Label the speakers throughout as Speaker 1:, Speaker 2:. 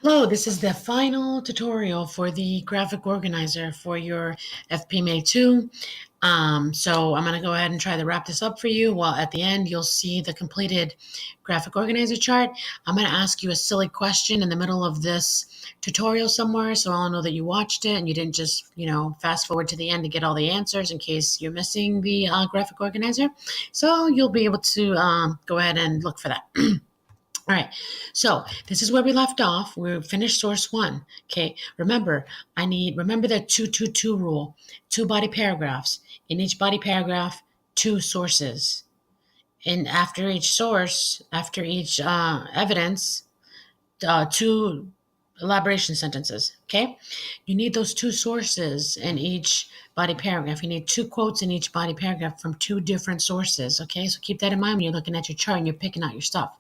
Speaker 1: Hello, this is the final tutorial for the graphic organizer for your FPMA 2. So I'm going to go ahead and try to wrap this up for you. Well, at the end, you'll see the completed graphic organizer chart. I'm going to ask you a silly question in the middle of this tutorial somewhere, so I'll know that you watched it and you didn't just, fast forward to the end to get all the answers in case you're missing the graphic organizer. So you'll be able to go ahead and look for that. All right, so this is where we left off. We finished source one. Okay, remember the 222 rule, two body paragraphs. In each body paragraph, two sources. And after each source, after each evidence, two elaboration sentences. Okay, you need those two sources in each body paragraph. You need two quotes in each body paragraph from two different sources. Okay, so keep that in mind when you're looking at your chart and you're picking out your stuff.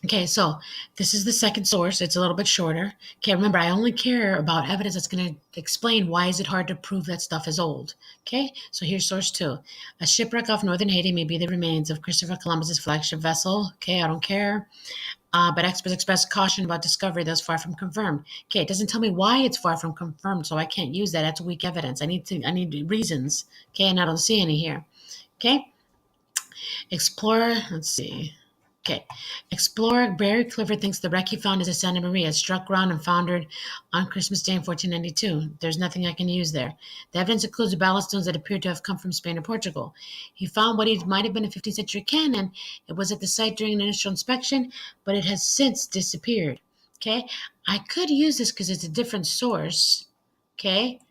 Speaker 1: Okay, so this is the second source. It's a little bit shorter. Okay, remember, I only care about evidence that's going to explain why is it hard to prove that stuff is old. Okay, so here's source two. A shipwreck off northern Haiti may be the remains of Christopher Columbus's flagship vessel. Okay, I don't care. But experts express caution about discovery that's far from confirmed. Okay, it doesn't tell me why it's far from confirmed, so I can't use that. That's weak evidence. I need reasons. Okay, and I don't see any here. Okay, explorer. Let's see. Okay. Explorer Barry Clifford thinks the wreck he found is a Santa Maria. It struck ground and foundered on Christmas Day in 1492. There's nothing I can use there. The evidence includes ballast stones that appear to have come from Spain or Portugal. He found what might have been a 15th century cannon. It was at the site during an initial inspection, but it has since disappeared. Okay. I could use this because it's a different source. Okay.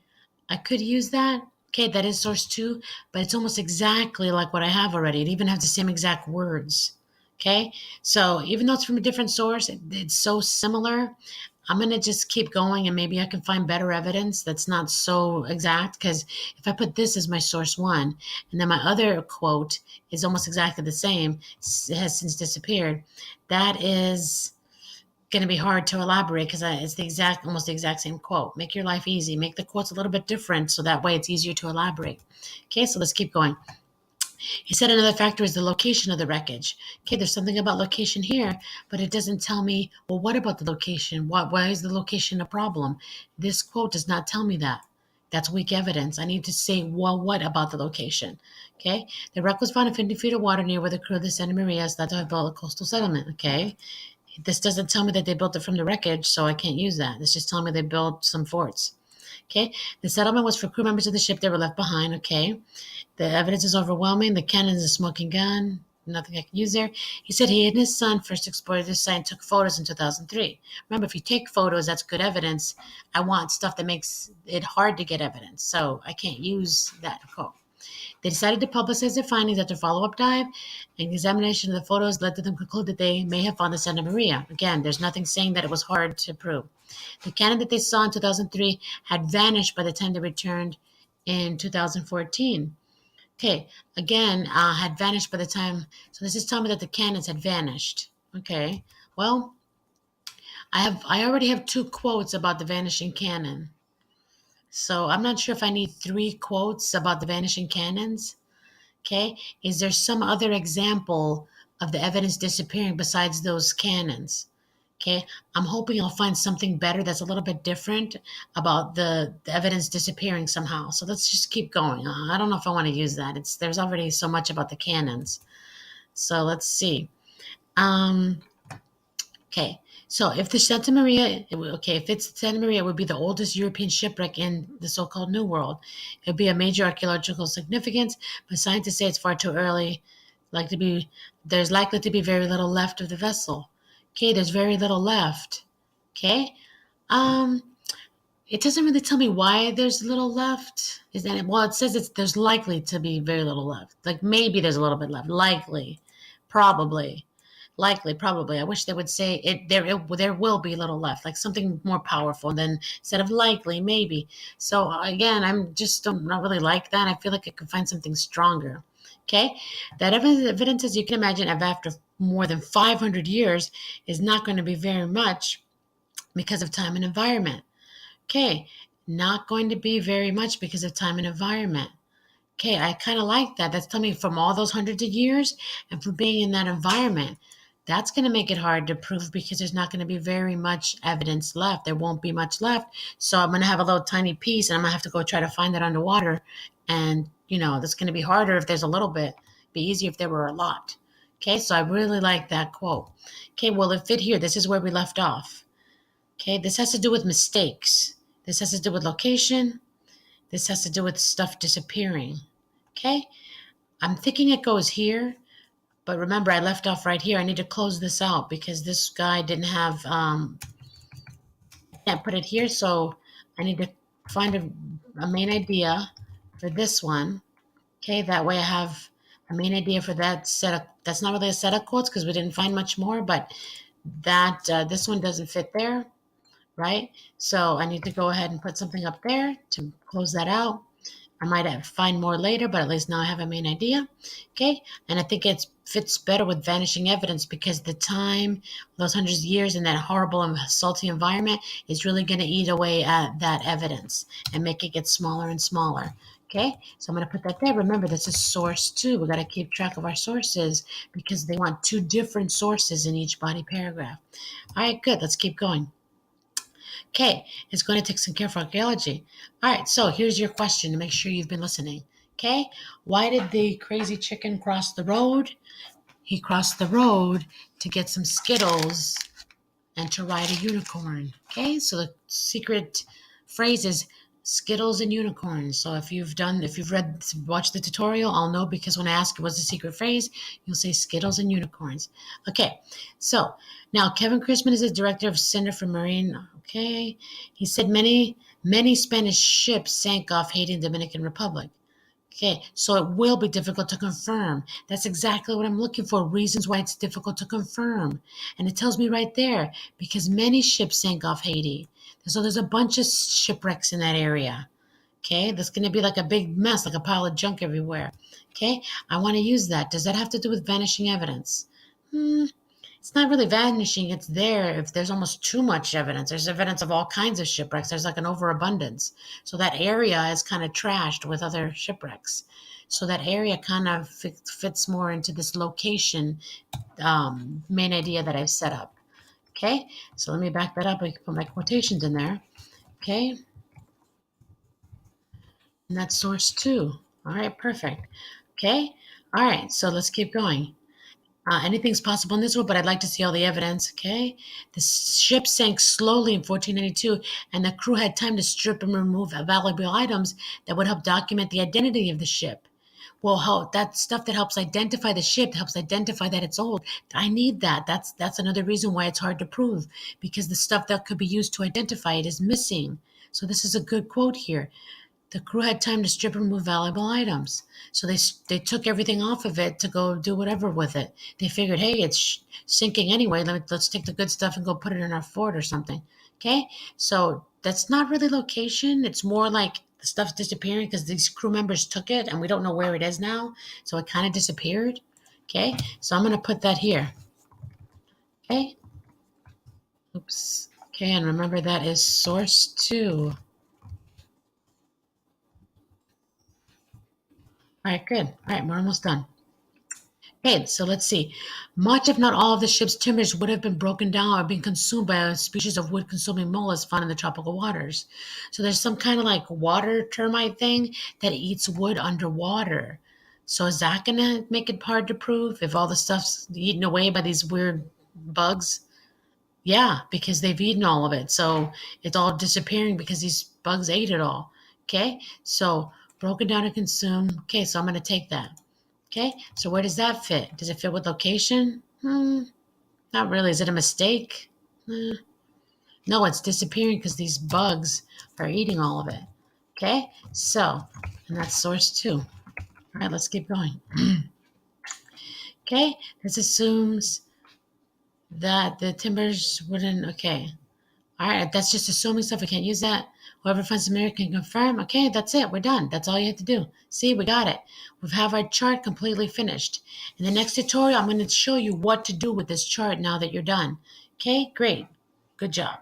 Speaker 1: I could use that. Okay, that is source two, but it's almost exactly like what I have already. It even has the same exact words. Okay, so even though it's from a different source, it's so similar. I'm going to just keep going and maybe I can find better evidence that's not so exact. Because if I put this as my source one and then my other quote is almost exactly the same, it has since disappeared, that is going to be hard to elaborate because it's almost the exact same quote. Make your life easy. Make the quotes a little bit different so that way it's easier to elaborate. Okay, so let's keep going. He said another factor is the location of the wreckage. Okay, there's something about location here, but it doesn't tell me, well, what about the location? Why is the location a problem? This quote does not tell me that. That's weak evidence. I need to say, well, what about the location? Okay, the wreck was found in 50 feet of water near where the crew of the Santa Maria is thought to have built a coastal settlement. Okay, this doesn't tell me that they built it from the wreckage, so I can't use that. It's just telling me they built some forts. Okay, the settlement was for crew members of the ship that were left behind. Okay, the evidence is overwhelming. The cannon is a smoking gun. Nothing I can use there. He said he and his son first explored this site and took photos in 2003. Remember, if you take photos, that's good evidence. I want stuff that makes it hard to get evidence, so I can't use that quote. They decided to publicize their findings after follow-up dive, and examination of the photos led to them conclude that they may have found the Santa Maria. Again, there's nothing saying that it was hard to prove. The cannon that they saw in 2003 had vanished by the time they returned in 2014. Okay, again, had vanished by the time. So this is telling me that the cannons had vanished. Okay, well, I already have two quotes about the vanishing cannon. So I'm not sure if I need three quotes about the vanishing cannons. Okay, is there some other example of the evidence disappearing besides those cannons? Okay, I'm hoping I'll find something better that's a little bit different about the evidence disappearing somehow. So let's just keep going. I don't know if I want to use that. There's already so much about the cannons. So let's see. Um, Okay, so if the Santa Maria, if it's Santa Maria, it would be the oldest European shipwreck in the so-called New World. It would be a major archaeological significance, but scientists say it's far too early. There's likely to be very little left of the vessel. Okay, there's very little left. Okay, um, it doesn't really tell me why there's little left. Well, it says there's likely to be very little left. Like maybe there's a little bit left. Likely, probably. Likely, probably. I wish they would say there will be little left, like something more powerful than instead of likely, maybe. So again, I'm just not really like that. I feel like I could find something stronger. Okay, that evidence, as you can imagine, of after more than 500 years, is not going to be very much because of time and environment. Okay, not going to be very much because of time and environment. Okay, I kind of like that. That's telling me from all those hundreds of years and from being in that environment. That's going to make it hard to prove because there's not going to be very much evidence left. There won't be much left. So I'm going to have a little tiny piece and I'm going to have to go try to find it underwater. And, that's going to be harder if there's a little bit. It'd be easier if there were a lot. Okay, so I really like that quote. Okay, well, it fit here. This is where we left off. Okay, this has to do with mistakes. This has to do with location. This has to do with stuff disappearing. Okay, I'm thinking it goes here. But remember, I left off right here. I need to close this out because this guy didn't have, I can't put it here. So I need to find a main idea for this one. Okay, that way I have a main idea for that set of, that's not really a set of quotes because we didn't find much more, but that this one doesn't fit there, right? So I need to go ahead and put something up there to close that out. I might have find more later, but at least now I have a main idea. Okay, and I think it fits better with vanishing evidence because the time, those hundreds of years in that horrible and salty environment is really going to eat away at that evidence and make it get smaller and smaller. Okay, so I'm going to put that there. Remember, this is source 2. We got to keep track of our sources because they want 2 different sources in each body paragraph. All right, good. Let's keep going. Okay, it's going to take some careful archaeology. All right, so here's your question to make sure you've been listening. Okay, why did the crazy chicken cross the road? He crossed the road to get some Skittles and to ride a unicorn. Okay, so the secret phrase is Skittles and unicorns. So if you've watched the tutorial, I'll know because when I ask what's the secret phrase, you'll say Skittles and unicorns. Okay, so now Kevin Christman is the director of Center for Marine. Okay, he said many Spanish ships sank off Haiti and Dominican Republic. Okay, so it will be difficult to confirm. That's exactly what I'm looking for, reasons why it's difficult to confirm. And it tells me right there, because many ships sank off Haiti. So there's a bunch of shipwrecks in that area. Okay, that's going to be like a big mess, like a pile of junk everywhere. Okay, I want to use that. Does that have to do with vanishing evidence? It's not really vanishing. It's there if there's almost too much evidence. There's evidence of all kinds of shipwrecks. There's like an overabundance. So that area is kind of trashed with other shipwrecks. So that area kind of fits more into this location main idea that I've set up. Okay, so let me back that up. I can put my quotations in there. Okay, and that's source 2. All right, perfect. Okay, all right, so let's keep going. Anything's possible in this one, but I'd like to see all the evidence. Okay, the ship sank slowly in 1492, and the crew had time to strip and remove valuable items that would help document the identity of the ship. Well, that stuff that helps identify the ship, helps identify that it's old. I need that. That's another reason why it's hard to prove, because the stuff that could be used to identify it is missing. So this is a good quote here. The crew had time to strip and remove valuable items. So they took everything off of it to go do whatever with it. They figured, hey, it's sinking anyway. Let's take the good stuff and go put it in our fort or something. Okay? So that's not really location. It's more like the stuff's disappearing because these crew members took it and we don't know where it is now. So it kind of disappeared. Okay? So I'm going to put that here. Okay? Oops. Okay, and remember that is source 2. All right, good. All right, we're almost done. Okay, so let's see. Much, if not all, of the ship's timbers would have been broken down or been consumed by a species of wood-consuming mollusk found in the tropical waters. So there's some kind of like water termite thing that eats wood underwater. So is that going to make it hard to prove if all the stuff's eaten away by these weird bugs? Yeah, because they've eaten all of it. So it's all disappearing because these bugs ate it all. Okay, so broken down and consumed. Okay, so I'm going to take that. Okay, so where does that fit? Does it fit with location? Not really. Is it a mistake? No, it's disappearing because these bugs are eating all of it. Okay, so, and that's source 2. All right, let's keep going. Okay, this assumes that the timbers wouldn't, okay. All right, that's just assuming stuff. We can't use that. Whoever finds the mirror can confirm. Okay, that's it. We're done. That's all you have to do. See, we got it. We have our chart completely finished. In the next tutorial, I'm going to show you what to do with this chart now that you're done. Okay, great. Good job.